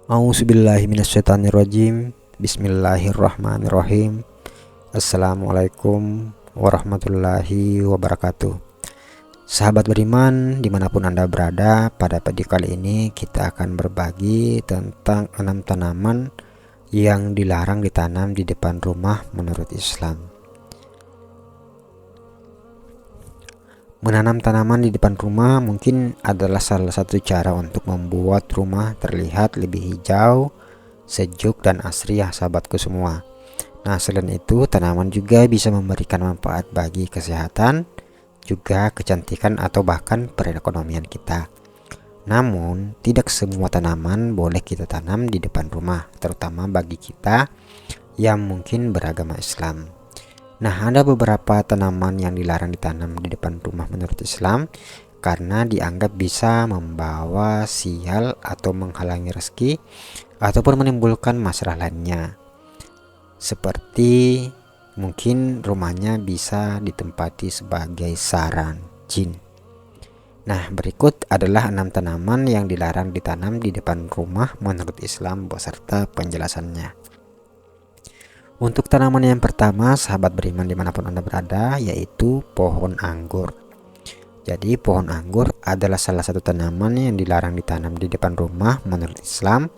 A'udzubillahiminasyaitonirrajim. Bismillahirrahmanirrahim. Assalamualaikum warahmatullahi wabarakatuh. Sahabat beriman dimanapun Anda berada, pada video kali ini kita akan berbagi tentang 6 tanaman yang dilarang ditanam di depan rumah menurut Islam. Menanam tanaman di depan rumah mungkin adalah salah satu cara untuk membuat rumah terlihat lebih hijau, sejuk, dan asri ya sahabatku semua. Nah, selain itu tanaman juga bisa memberikan manfaat bagi kesehatan, juga kecantikan atau bahkan perekonomian kita. Namun, tidak semua tanaman boleh kita tanam di depan rumah, terutama bagi kita yang mungkin beragama Islam. Nah, ada beberapa tanaman yang dilarang ditanam di depan rumah menurut Islam karena dianggap bisa membawa sial atau menghalangi rezeki ataupun menimbulkan masalah lainnya. Seperti mungkin rumahnya bisa ditempati sebagai sarang jin. Nah, berikut adalah 6 tanaman yang dilarang ditanam di depan rumah menurut Islam beserta penjelasannya. Untuk tanaman yang pertama, sahabat beriman dimanapun Anda berada, yaitu pohon anggur. Jadi pohon anggur adalah salah satu tanaman yang dilarang ditanam di depan rumah menurut Islam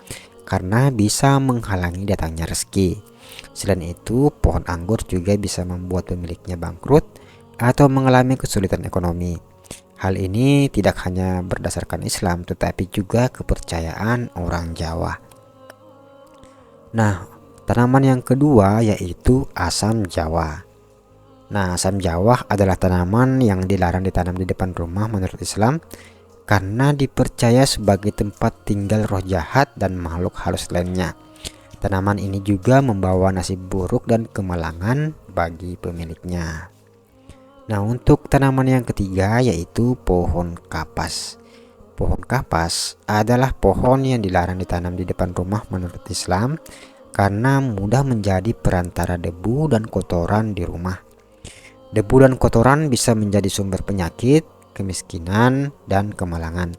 karena bisa menghalangi datangnya rezeki. Selain itu, pohon anggur juga bisa membuat pemiliknya bangkrut atau mengalami kesulitan ekonomi. Hal ini tidak hanya berdasarkan Islam tetapi juga kepercayaan orang Jawa. Nah, tanaman yang kedua yaitu asam jawa. Nah, asam jawa adalah tanaman yang dilarang ditanam di depan rumah menurut Islam karena dipercaya sebagai tempat tinggal roh jahat dan makhluk halus lainnya. Tanaman ini juga membawa nasib buruk dan kemalangan bagi pemiliknya. Nah, untuk tanaman yang ketiga yaitu pohon kapas. Pohon kapas adalah pohon yang dilarang ditanam di depan rumah menurut Islam karena mudah menjadi perantara debu dan kotoran di rumah. Debu dan kotoran bisa menjadi sumber penyakit, kemiskinan, dan kemalangan.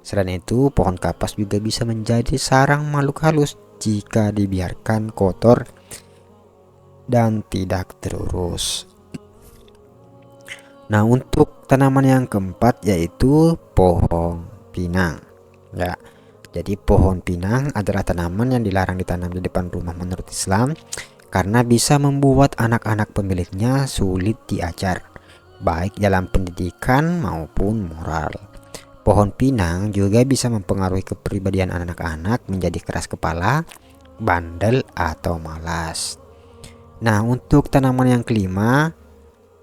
Selain itu, pohon kapas juga bisa menjadi sarang makhluk halus jika dibiarkan kotor dan tidak terurus. Nah, untuk tanaman yang keempat yaitu pohon pinang. Ya. Jadi pohon pinang adalah tanaman yang dilarang ditanam di depan rumah menurut Islam karena bisa membuat anak-anak pemiliknya sulit diajar, baik dalam pendidikan maupun moral. Pohon pinang juga bisa mempengaruhi kepribadian anak-anak menjadi keras kepala, bandel, atau malas. Nah, untuk tanaman yang kelima,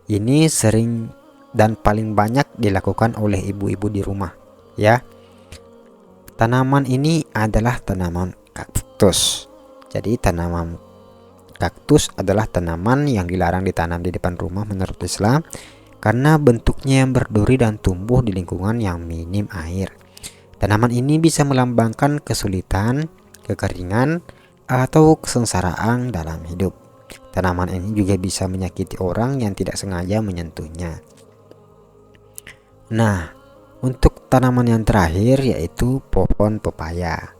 ini sering dan paling banyak dilakukan oleh ibu-ibu di rumah, ya. Tanaman ini adalah tanaman kaktus. Jadi tanaman kaktus adalah tanaman yang dilarang ditanam di depan rumah menurut Islam karena bentuknya yang berduri dan tumbuh di lingkungan yang minim air. Tanaman ini bisa melambangkan kesulitan, kekeringan, atau kesengsaraan dalam hidup. Tanaman ini juga bisa menyakiti orang yang tidak sengaja menyentuhnya. Nah, untuk tanaman yang terakhir yaitu pohon pepaya.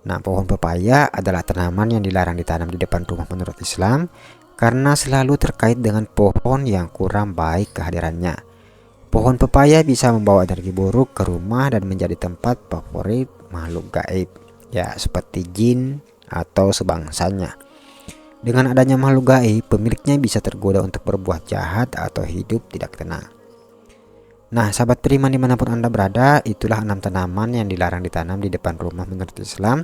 Nah, pohon pepaya adalah tanaman yang dilarang ditanam di depan rumah menurut Islam karena selalu terkait dengan pohon yang kurang baik kehadirannya. Pohon pepaya bisa membawa energi buruk ke rumah dan menjadi tempat favorit makhluk gaib, ya seperti jin atau sebangsanya. Dengan adanya makhluk gaib, pemiliknya bisa tergoda untuk berbuat jahat atau hidup tidak tenang. Nah, sahabat beriman dimanapun Anda berada, itulah 6 tanaman yang dilarang ditanam di depan rumah menurut Islam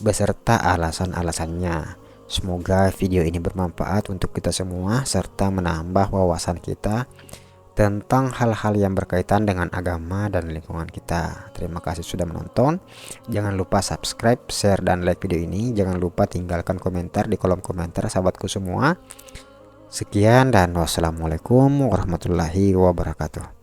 beserta alasan-alasannya. Semoga video ini bermanfaat untuk kita semua serta menambah wawasan kita tentang hal-hal yang berkaitan dengan agama dan lingkungan kita. Terima kasih sudah menonton. Jangan lupa subscribe, share, dan like video ini. Jangan lupa tinggalkan komentar di kolom komentar sahabatku semua. Sekian dan wassalamualaikum warahmatullahi wabarakatuh.